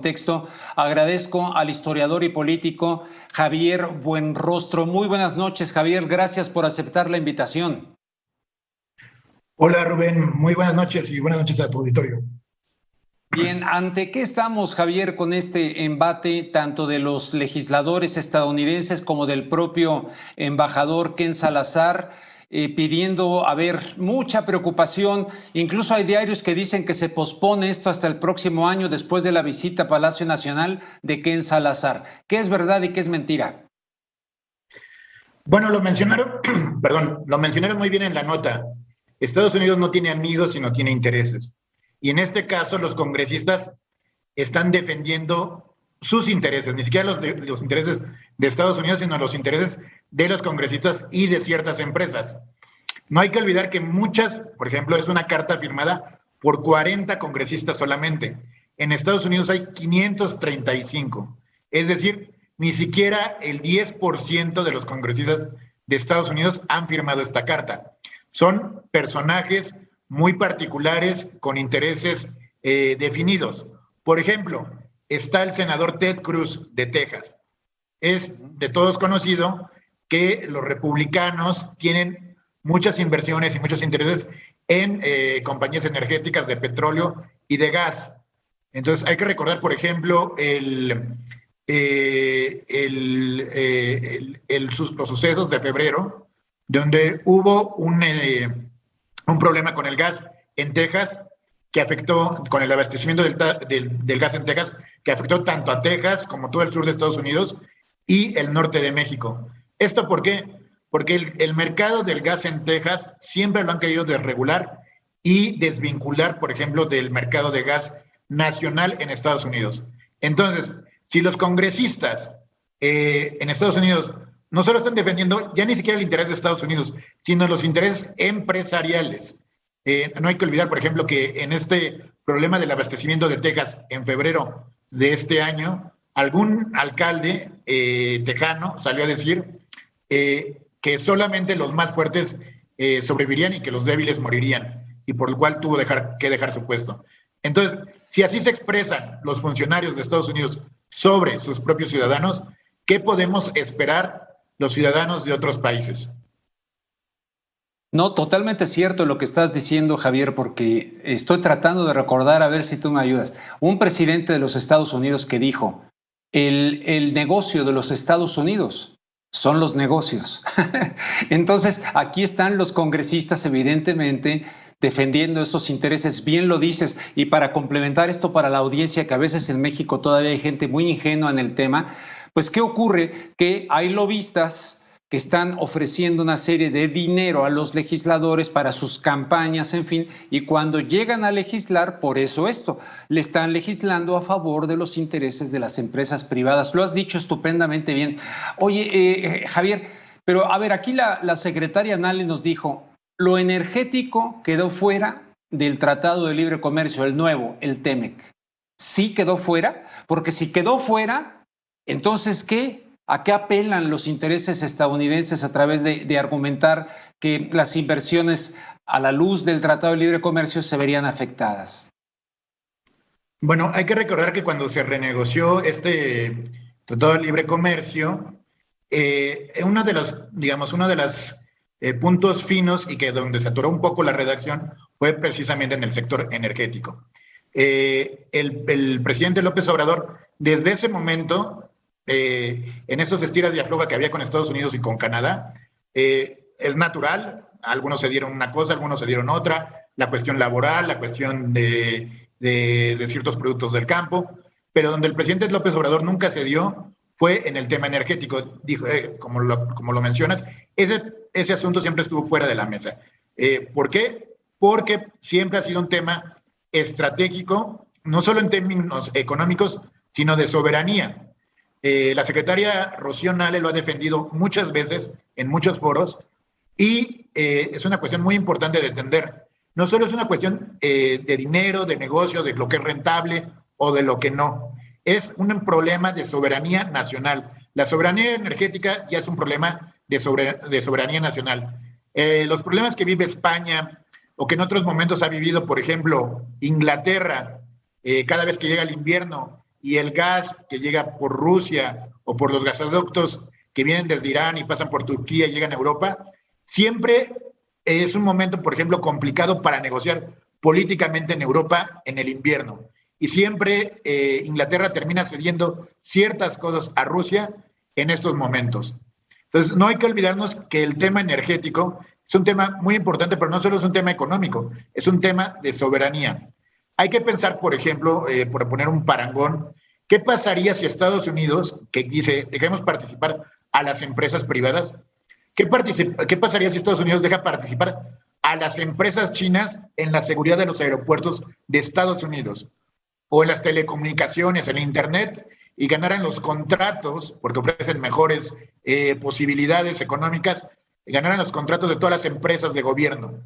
Contexto, agradezco al historiador y político Javier Buenrostro. Muy buenas noches, Javier. Gracias por aceptar la invitación. Hola, Rubén. Muy buenas noches y buenas noches a tu auditorio. Bien, ¿ante qué estamos, Javier, con este embate tanto de los legisladores estadounidenses como del propio embajador Ken Salazar? Pidiendo, mucha preocupación. Incluso hay diarios que dicen que se pospone esto hasta el próximo año después de la visita a Palacio Nacional de Ken Salazar. ¿Qué es verdad y qué es mentira? Bueno, lo mencionaron muy bien en la nota. Estados Unidos no tiene amigos, sino tiene intereses. Y en este caso, los congresistas están defendiendo sus intereses, ni siquiera los intereses de Estados Unidos, sino los intereses de los congresistas y de ciertas empresas. No hay que olvidar que muchas, por ejemplo, es una carta firmada por 40 congresistas solamente. En Estados Unidos hay 535. Es decir, ni siquiera el 10% de los congresistas de Estados Unidos han firmado esta carta. Son personajes muy particulares con intereses definidos. Por ejemplo, está el senador Ted Cruz de Texas. Es de todos conocido que los republicanos tienen muchas inversiones y muchos intereses en compañías energéticas de petróleo y de gas. Entonces hay que recordar, por ejemplo, los sucesos de febrero, donde hubo un problema con el gas en Texas que afectó, con el abastecimiento del gas en Texas, que afectó tanto a Texas como todo el sur de Estados Unidos y el norte de México. ¿Esto por qué? Porque el mercado del gas en Texas siempre lo han querido desregular y desvincular, por ejemplo, del mercado de gas nacional en Estados Unidos. Entonces, si los congresistas en Estados Unidos no solo están defendiendo ya ni siquiera el interés de Estados Unidos, sino los intereses empresariales. No hay que olvidar, por ejemplo, que en este problema del abastecimiento de Texas en febrero de este año, algún alcalde tejano salió a decir que solamente los más fuertes sobrevivirían y que los débiles morirían, y por lo cual tuvo que dejar su puesto. Entonces, si así se expresan los funcionarios de Estados Unidos sobre sus propios ciudadanos, ¿qué podemos esperar los ciudadanos de otros países? No, totalmente cierto lo que estás diciendo, Javier, porque estoy tratando de recordar, a ver si tú me ayudas. Un presidente de los Estados Unidos que dijo, el negocio de los Estados Unidos son los negocios. Entonces, aquí están los congresistas, evidentemente, defendiendo esos intereses. Bien lo dices, y para complementar esto para la audiencia, que a veces en México todavía hay gente muy ingenua en el tema, pues ¿qué ocurre? Que hay lobistas que están ofreciendo una serie de dinero a los legisladores para sus campañas, en fin, y cuando llegan a legislar, por eso le están legislando a favor de los intereses de las empresas privadas. Lo has dicho estupendamente bien. Oye, Javier, pero a ver, aquí la secretaria Nale nos dijo, lo energético quedó fuera del Tratado de Libre Comercio, el nuevo, el TEMEC. ¿Sí quedó fuera? Porque si quedó fuera, entonces, ¿qué? ¿A qué apelan los intereses estadounidenses a través de argumentar que las inversiones a la luz del Tratado de Libre Comercio se verían afectadas? Bueno, hay que recordar que cuando se renegoció este Tratado de Libre Comercio, uno de los puntos finos y que donde se atoró un poco la redacción fue precisamente en el sector energético. El presidente López Obrador, desde ese momento, en esos estiras y afloja que había con Estados Unidos y con Canadá, es natural, algunos se dieron una cosa, algunos se dieron otra, la cuestión laboral, la cuestión de ciertos productos del campo, pero donde el presidente López Obrador nunca se dio fue en el tema energético. Dijo, como lo mencionas, ese asunto siempre estuvo fuera de la mesa. ¿Por qué? Porque siempre ha sido un tema estratégico, no solo en términos económicos, sino de soberanía. La secretaria Rocío Nale lo ha defendido muchas veces en muchos foros y es una cuestión muy importante de entender. No solo es una cuestión de dinero, de negocio, de lo que es rentable o de lo que no. Es un problema de soberanía nacional. La soberanía energética ya es un problema de soberanía nacional. Los problemas que vive España o que en otros momentos ha vivido, por ejemplo, Inglaterra, cada vez que llega el invierno y el gas que llega por Rusia o por los gasoductos que vienen desde Irán y pasan por Turquía y llegan a Europa, siempre es un momento, por ejemplo, complicado para negociar políticamente en Europa en el invierno. Y siempre Inglaterra termina cediendo ciertas cosas a Rusia en estos momentos. Entonces, no hay que olvidarnos que el tema energético es un tema muy importante, pero no solo es un tema económico, es un tema de soberanía. Hay que pensar, por ejemplo, por poner un parangón, ¿qué pasaría si Estados Unidos, que dice, dejemos participar a las empresas privadas, ¿qué pasaría si Estados Unidos deja participar a las empresas chinas en la seguridad de los aeropuertos de Estados Unidos? O en las telecomunicaciones, en Internet, y ganaran los contratos, porque ofrecen mejores posibilidades económicas, y ganaran los contratos de todas las empresas de gobierno,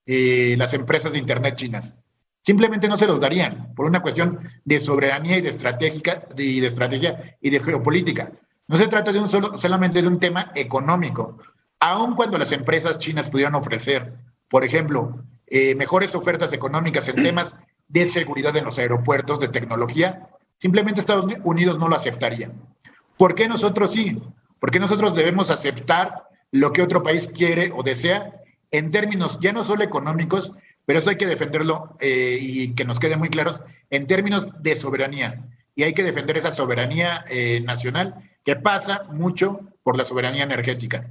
las empresas de Internet chinas. Simplemente no se los darían, por una cuestión de soberanía y de estrategia y de geopolítica. No se trata de solamente de un tema económico. Aun cuando las empresas chinas pudieran ofrecer, por ejemplo, mejores ofertas económicas en temas de seguridad en los aeropuertos, de tecnología, simplemente Estados Unidos no lo aceptaría. ¿Por qué nosotros sí? Porque nosotros debemos aceptar lo que otro país quiere o desea en términos ya no solo económicos, pero eso hay que defenderlo y que nos quede muy claros en términos de soberanía. Y hay que defender esa soberanía nacional que pasa mucho por la soberanía energética.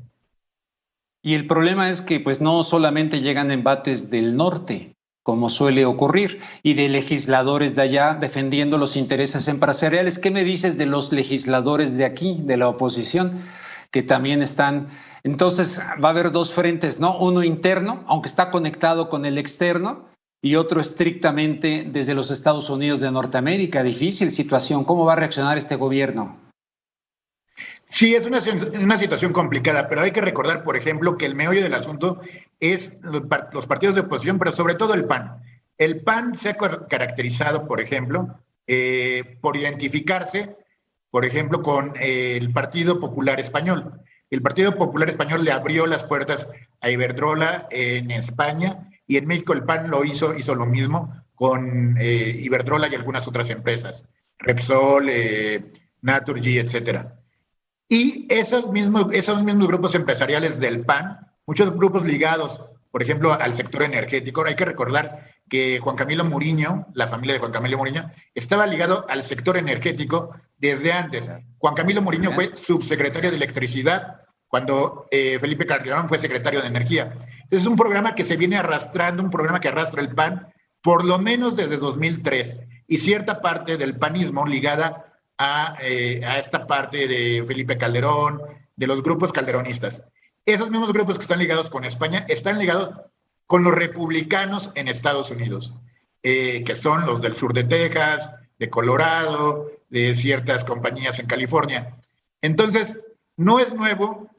Y el problema es que pues no solamente llegan embates del norte, como suele ocurrir, y de legisladores de allá defendiendo los intereses empresariales. ¿Qué me dices de los legisladores de aquí, de la oposición, que también están? Entonces va a haber dos frentes, ¿no? Uno interno, aunque está conectado con el externo, y otro estrictamente desde los Estados Unidos de Norteamérica. Difícil situación. ¿Cómo va a reaccionar este gobierno? Sí, es una situación complicada, pero hay que recordar, por ejemplo, que el meollo del asunto es los partidos de oposición, pero sobre todo el PAN. El PAN se ha caracterizado, por ejemplo, por identificarse, por ejemplo, con el Partido Popular Español. El Partido Popular Español le abrió las puertas a Iberdrola en España, y en México el PAN hizo lo mismo con Iberdrola y algunas otras empresas, Repsol, Naturgy, etcétera. Y esos mismos grupos empresariales del PAN, muchos grupos ligados, por ejemplo, al sector energético. Hay que recordar que Juan Camilo Muriño, la familia de Juan Camilo Muriño, estaba ligado al sector energético desde antes. Juan Camilo Muriño fue subsecretario de Electricidad cuando Felipe Calderón fue secretario de Energía. Entonces es un programa que se viene arrastrando, un programa que arrastra el PAN por lo menos desde 2003, y cierta parte del panismo ligada a esta parte de Felipe Calderón, de los grupos calderonistas. Esos mismos grupos que están ligados con España están ligados con los republicanos en Estados Unidos, que son los del sur de Texas, de Colorado, de ciertas compañías en California. Entonces, no es nuevo,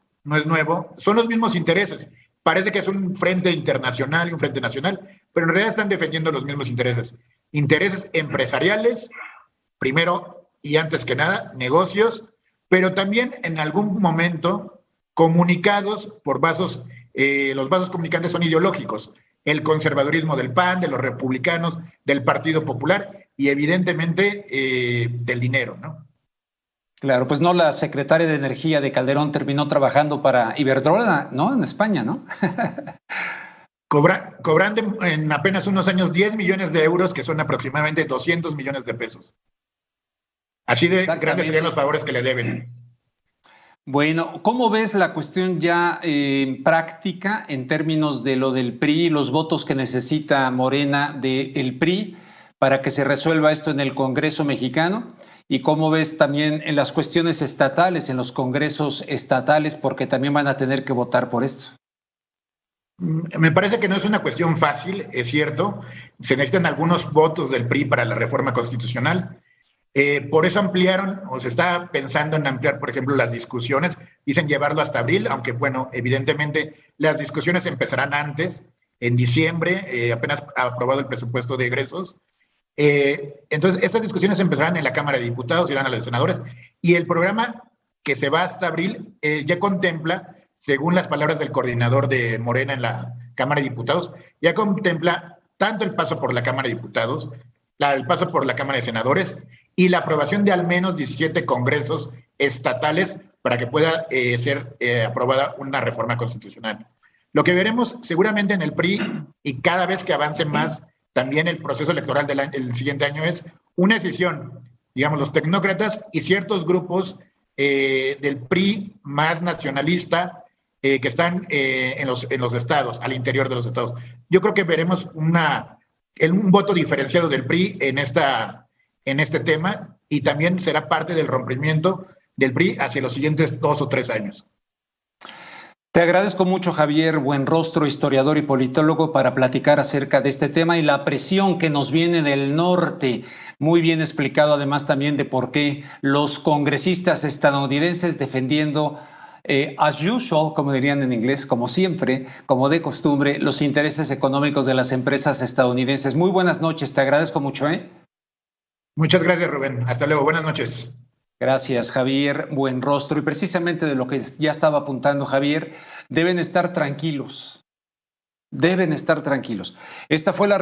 son los mismos intereses. Parece que es un frente internacional y un frente nacional, pero en realidad están defendiendo los mismos intereses. Intereses empresariales, primero, y antes que nada, negocios, pero también en algún momento comunicados por vasos, los vasos comunicantes son ideológicos, el conservadurismo del PAN, de los republicanos, del Partido Popular y evidentemente del dinero, ¿no? Claro, pues no, la secretaria de Energía de Calderón terminó trabajando para Iberdrola, ¿no? En España, ¿no? Cobrando en apenas unos años 10 millones de euros, que son aproximadamente 200 millones de pesos. Así de grandes serían los favores que le deben. Bueno, ¿cómo ves la cuestión ya práctica en términos de lo del PRI, los votos que necesita Morena del PRI para que se resuelva esto en el Congreso mexicano? ¿Y cómo ves también en las cuestiones estatales, en los congresos estatales, porque también van a tener que votar por esto? Me parece que no es una cuestión fácil, es cierto. Se necesitan algunos votos del PRI para la reforma constitucional. Por eso ampliaron, o se está pensando en ampliar, por ejemplo, las discusiones. Dicen llevarlo hasta abril, aunque, bueno, evidentemente las discusiones empezarán antes, en diciembre, apenas aprobado el presupuesto de egresos. Entonces, estas discusiones empezarán en la Cámara de Diputados, irán a los senadores, y el programa que se va hasta abril ya contempla, según las palabras del coordinador de Morena en la Cámara de Diputados, ya contempla tanto el paso por la Cámara de Diputados, el paso por la Cámara de Senadores y la aprobación de al menos 17 congresos estatales para que pueda ser aprobada una reforma constitucional. Lo que veremos seguramente en el PRI, y cada vez que avance más también el proceso electoral del siguiente año, es una decisión, digamos, los tecnócratas y ciertos grupos del PRI más nacionalista que están en los estados, al interior de los estados. Yo creo que veremos un voto diferenciado del PRI en este tema, y también será parte del rompimiento del PRI hacia los siguientes 2 o 3 años. Te agradezco mucho, Javier Buenrostro, historiador y politólogo, para platicar acerca de este tema y la presión que nos viene del norte. Muy bien explicado, además, también de por qué los congresistas estadounidenses defendiendo, as usual, como dirían en inglés, como siempre, como de costumbre, los intereses económicos de las empresas estadounidenses. Muy buenas noches, te agradezco mucho, ¿eh? Muchas gracias, Rubén. Hasta luego, buenas noches. Gracias, Javier Buenrostro. Y precisamente de lo que ya estaba apuntando Javier, deben estar tranquilos. Deben estar tranquilos. Esta fue la